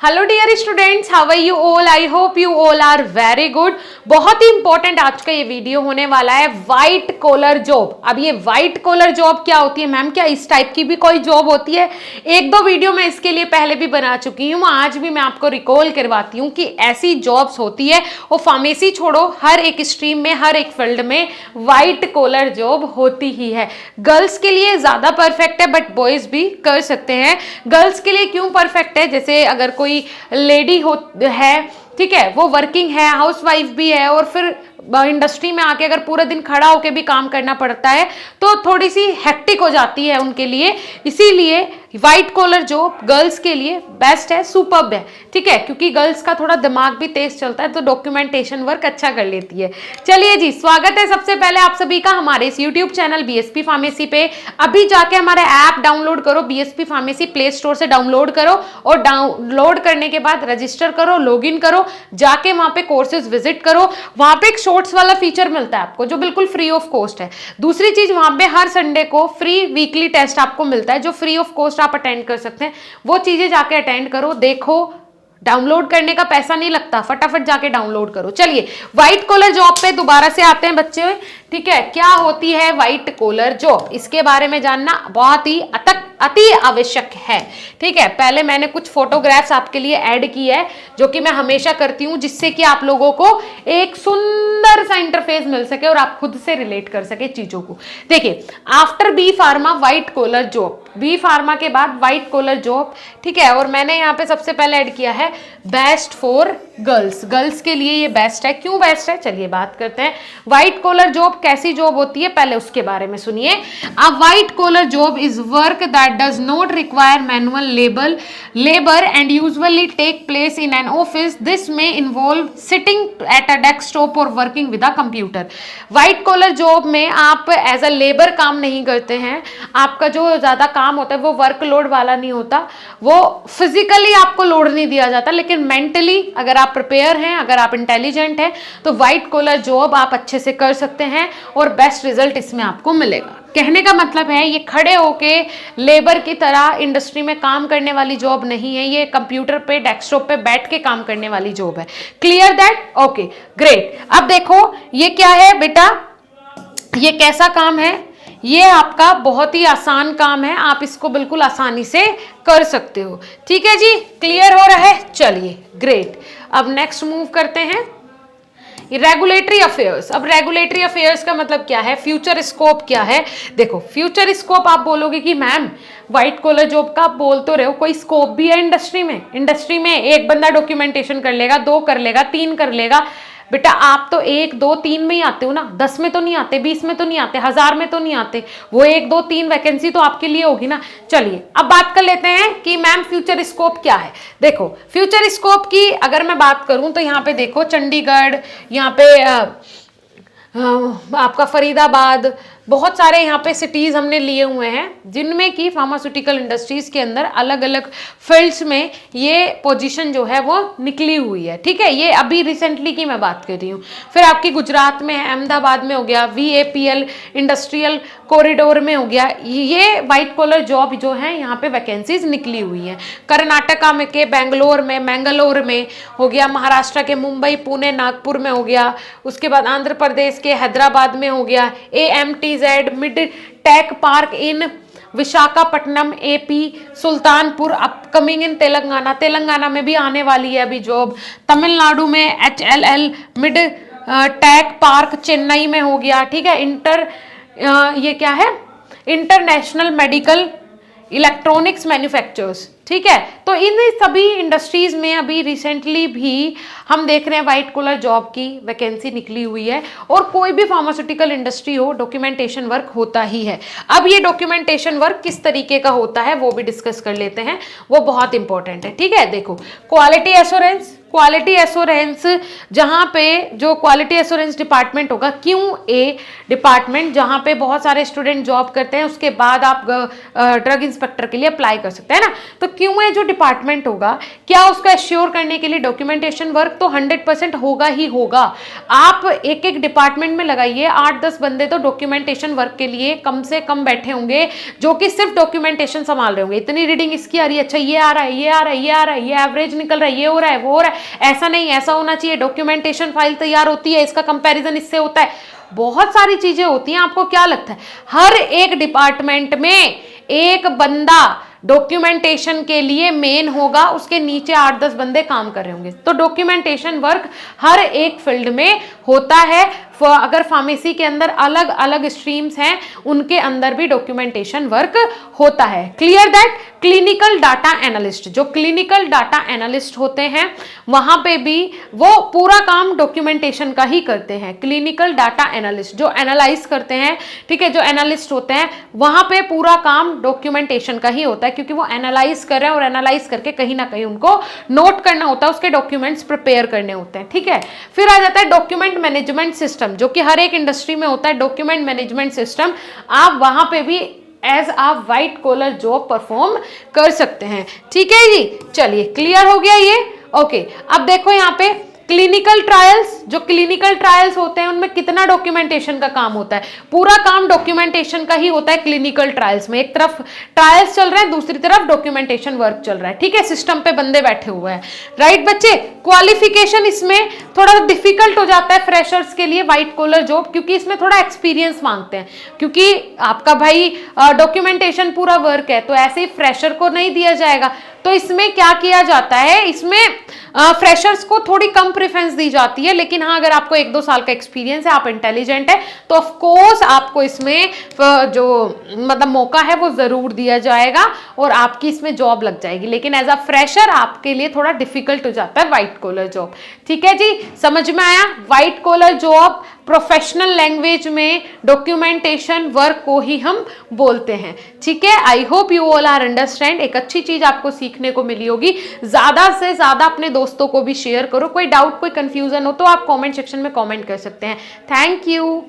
Hello dear students, how are you all? I hope you all are very good. बहुत ही important आज का ये वीडियो होने वाला है, व्हाइट कॉलर जॉब। अब ये व्हाइट कॉलर जॉब क्या होती है मैम? क्या इस टाइप की भी कोई जॉब होती है? एक दो वीडियो मैं इसके लिए पहले भी बना चुकी हूँ, आज भी मैं आपको रिकॉल करवाती हूँ कि ऐसी जॉब्स होती है। वो फार्मेसी छोड़ो, हर एक स्ट्रीम में, हर एक फील्ड में व्हाइट कॉलर जॉब होती ही है। गर्ल्स के लिए ज्यादा परफेक्ट है, बट बॉयज भी कर सकते हैं। गर्ल्स के लिए क्यों परफेक्ट है? जैसे अगर कोई लेडी हो है, ठीक है, वो वर्किंग है, हाउसवाइफ भी है, और फिर इंडस्ट्री में आके अगर पूरा दिन खड़ा होके भी काम करना पड़ता है तो थोड़ी सी हेक्टिक हो जाती है उनके लिए। इसीलिए व्हाइट कॉलर जॉब गर्ल्स के लिए बेस्ट है, सुपर्ब है, ठीक है, क्योंकि गर्ल्स का थोड़ा दिमाग भी तेज चलता है तो डॉक्यूमेंटेशन वर्क अच्छा कर लेती है। चलिए जी, स्वागत है सबसे पहले आप सभी का हमारे इस यूट्यूब चैनल बीएसपी फार्मेसी पे। अभी जाके हमारा ऐप डाउनलोड करो, बीएसपी फार्मेसी प्ले स्टोर से डाउनलोड करो, और डाउनलोड करने के बाद रजिस्टर करो, लॉगिन करो, जाके वहां पे कोर्सेज विजिट करो। वहां पे एक शॉर्ट्स वाला फीचर मिलता है आपको जो बिल्कुल फ्री ऑफ कॉस्ट है। दूसरी चीज, वहां पे हर संडे को फ्री वीकली टेस्ट आपको मिलता है जो फ्री ऑफ कॉस्ट आप अटेंड कर सकते हैं। वो चीजें जाके अटेंड करो, देखो, डाउनलोड करने का पैसा नहीं लगता, फटाफट जाके डाउनलोड करो। चलिए, व्हाइट कॉलर जॉब पे दोबारा से आते हैं बच्चे, ठीक है। क्या होती है व्हाइट कॉलर जॉब, इसके बारे में जानना बहुत ही अति आवश्यक है, ठीक है। पहले मैंने कुछ फोटोग्राफ्स आपके लिए ऐड की है जो कि मैं हमेशा करती हूं, जिससे कि आप लोगों को एक सुंदर सा इंटरफेस मिल सके और आप खुद से रिलेट कर सके चीजों को। देखिए, after B pharma white collar job, B pharma के बाद व्हाइट कॉलर जॉब, ठीक है। और मैंने यहाँ पे सबसे पहले ऐड किया है बेस्ट फॉर गर्ल्स। गर्ल्स के लिए ये बेस्ट है। क्यों बेस्ट है, चलिए बात करते हैं। व्हाइट कॉलर जॉब कैसी जॉब होती है, पहले उसके बारे में सुनिए। A white collar job is work that does not require manual labour and usually take place in an office. This में involve sitting at a desktop और working with a computer. White collar job में आप as a labour काम नहीं करते हैं। आपका जो ज्यादा काम होता है वो वर्कलोड वाला नहीं होता, वो फिजिकली आपको लोड नहीं दिया जाता, लेकिन मेंटली अगर आप प्रिपेयर हैं, अगर आप इंटेलिजेंट हैं, तो व्हाइट कॉलर जॉब आप अच्छे से कर सकते हैं और बेस्ट रिजल्ट इसमें आपको मिलेगा। कहने का मतलब है, ये खड़े होके लेबर की तरह इंडस्ट्री में काम करने वाली जॉब नहीं है, ये कंप्यूटर पे, डेस्कटॉप पे बैठ के काम करने वाली जॉब है। Clear that? Okay, great. अब देखो ये क्या है बेटा, ये कैसा काम है? ये आपका बहुत ही आसान काम है, आप इसको बिल्कुल आसानी से कर सकते हो, ठीक है जी। क्लियर हो रहा है? चलिए, ग्रेट। अब नेक्स्ट मूव करते हैं, रेगुलेटरी अफेयर्स। अब रेगुलेटरी अफेयर्स का मतलब क्या है, फ्यूचर स्कोप क्या है? देखो, फ्यूचर स्कोप आप बोलोगे कि मैम व्हाइट कॉलर जॉब का आप बोल तो रहे हो, कोई स्कोप भी है इंडस्ट्री में? इंडस्ट्री में एक बंदा डॉक्यूमेंटेशन कर लेगा, दो कर लेगा, तीन कर लेगा। बेटा आप तो एक दो तीन में ही आते हो ना, 10 में तो नहीं आते, 20 में तो नहीं आते, 1000 में तो नहीं आते। वो एक दो तीन वैकेंसी तो आपके लिए होगी ना। चलिए, अब बात कर लेते हैं कि मैम फ्यूचर स्कोप क्या है। देखो, फ्यूचर स्कोप की अगर मैं बात करूं तो यहाँ पे देखो, चंडीगढ़, यहाँ पे आपका फरीदाबाद, बहुत सारे यहाँ पे सिटीज़ हमने लिए हुए हैं जिनमें कि फार्मास्यूटिकल इंडस्ट्रीज़ के अंदर अलग अलग फील्ड्स में ये पोजीशन जो है वो निकली हुई है, ठीक है। ये अभी रिसेंटली की मैं बात कर रही हूँ। फिर आपकी गुजरात में है, अहमदाबाद में हो गया, VAPL इंडस्ट्रियल कॉरिडोर में हो गया, ये वाइट कॉलर जॉब जो है यहाँ पे वैकेंसीज निकली हुई हैं। कर्नाटका में के बेंगलोर में, मैंगलोर में हो गया, महाराष्ट्र के मुंबई, पुणे, नागपुर में हो गया, उसके बाद आंध्र प्रदेश के हैदराबाद में हो गया, AMTZ mid tech park in Visakhapatnam AP, Sultanpur upcoming in Telangana, Telangana में भी आने वाली है अभी जॉब। तमिलनाडु में HLL mid tech park Chennai में हो गया, ठीक है। ये क्या है, इंटरनेशनल मेडिकल इलेक्ट्रॉनिक्स मैन्युफैक्चरर्स, ठीक है। तो इन सभी इंडस्ट्रीज में अभी रिसेंटली भी हम देख रहे हैं व्हाइट कॉलर जॉब की वैकेंसी निकली हुई है। और कोई भी फार्मास्यूटिकल इंडस्ट्री हो, डॉक्यूमेंटेशन वर्क होता ही है। अब ये डॉक्यूमेंटेशन वर्क किस तरीके का होता है वो भी डिस्कस कर लेते हैं, वो बहुत इंपॉर्टेंट है, ठीक है। देखो, क्वालिटी एश्योरेंस, क्वालिटी एश्योरेंस, जहां पे जो क्वालिटी एश्योरेंस डिपार्टमेंट होगा, QA डिपार्टमेंट, जहां पे बहुत सारे स्टूडेंट जॉब करते हैं, उसके बाद आप ड्रग इंस्पेक्टर के लिए अप्लाई कर सकते हैं ना। तो QA जो डिपार्टमेंट होगा, क्या उसको एश्योर करने के लिए डॉक्यूमेंटेशन वर्क तो 100% होगा ही होगा। आप एक एक डिपार्टमेंट में लगाइए 8-10 बंदे तो डॉक्यूमेंटेशन वर्क के लिए कम से कम बैठे होंगे, जो कि सिर्फ डॉक्यूमेंटेशन संभाल रहे होंगे। इतनी रीडिंग इसकी आ रही है, अच्छा ये आ रहा है, ये आ रहा है, ये आ रहा है, ये एवरेज निकल रहा है, ये हो रहा है, वो हो रहा है, ऐसा नहीं, ऐसा होना चाहिए, डॉक्यूमेंटेशन फाइल तैयार होती है, इसका कंपैरिजन इससे होता है, बहुत सारी चीजें होती हैं। आपको क्या लगता है हर एक डिपार्टमेंट में एक बंदा डॉक्यूमेंटेशन के लिए मेन होगा, उसके नीचे 8-10 बंदे काम कर रहे होंगे। तो डॉक्यूमेंटेशन वर्क हर एक फील्ड में होता है। अगर फार्मेसी के अंदर अलग अलग स्ट्रीम्स हैं, उनके अंदर भी डॉक्यूमेंटेशन वर्क होता है। Clear that? Clinical data analyst, जो क्लिनिकल डाटा एनालिस्ट होते हैं, वहां पे भी वो पूरा काम डॉक्यूमेंटेशन का ही करते हैं। क्लिनिकल डाटा एनालिस्ट जो एनालाइज करते हैं, ठीक है, जो एनालिस्ट होते हैं, वहां पे पूरा काम डॉक्यूमेंटेशन का ही होता है, क्योंकि वो एनालाइज कर रहे हैं और एनालाइज करके कहीं ना कहीं उनको नोट करना होता है, उसके डॉक्यूमेंट्स प्रिपेयर करने होते हैं। ठीक है, फिर आ जाता है डॉक्यूमेंट मैनेजमेंट सिस्टम, जो कि हर एक इंडस्ट्री में होता है। डॉक्यूमेंट मैनेजमेंट सिस्टम, आप वहां पे भी एज आप व्हाइट कॉलर जॉब परफॉर्म कर सकते हैं। ठीक है जी, चलिए क्लियर हो गया ये। ओके, अब देखो यहाँ पे क्लिनिकल ट्रायल्स, जो क्लिनिकल ट्रायल्स होते हैं उनमें कितना डॉक्यूमेंटेशन का काम होता है, पूरा काम डॉक्यूमेंटेशन का ही होता है क्लिनिकल ट्रायल्स में। एक तरफ ट्रायल्स चल रहे हैं, दूसरी तरफ डॉक्यूमेंटेशन वर्क चल रहा है। ठीक है, सिस्टम पे बंदे बैठे हुए हैं। राइट बच्चे, क्वालिफिकेशन इसमें थोड़ा डिफिकल्ट हो जाता है फ्रेशर्स के लिए व्हाइट कॉलर जॉब, क्योंकि इसमें थोड़ा एक्सपीरियंस मांगते हैं, क्योंकि आपका भाई डॉक्यूमेंटेशन पूरा वर्क है, तो ऐसे ही फ्रेशर को नहीं दिया जाएगा। तो इसमें क्या किया जाता है, इसमें फ्रेशर्स को थोड़ी कम प्रेफरेंस दी जाती है, लेकिन हाँ, अगर आपको 1-2 साल का एक्सपीरियंस है, आप इंटेलिजेंट है, तो ऑफ कोर्स आपको इसमें जो मतलब मौका है वो जरूर दिया जाएगा और आपकी इसमें जॉब लग जाएगी। लेकिन एज अ फ्रेशर आपके लिए थोड़ा डिफिकल्ट हो जाता है व्हाइट कॉलर जॉब। ठीक है जी, समझ में आया? White collar job professional language में डॉक्यूमेंटेशन वर्क को ही हम बोलते हैं। ठीक है, I hope you all are understand. एक अच्छी चीज आपको सीखने को मिली होगी। ज्यादा से ज्यादा अपने दोस्तों को भी शेयर करो। कोई डाउट, कोई कंफ्यूजन हो तो आप कमेंट सेक्शन में कमेंट कर सकते हैं। Thank you.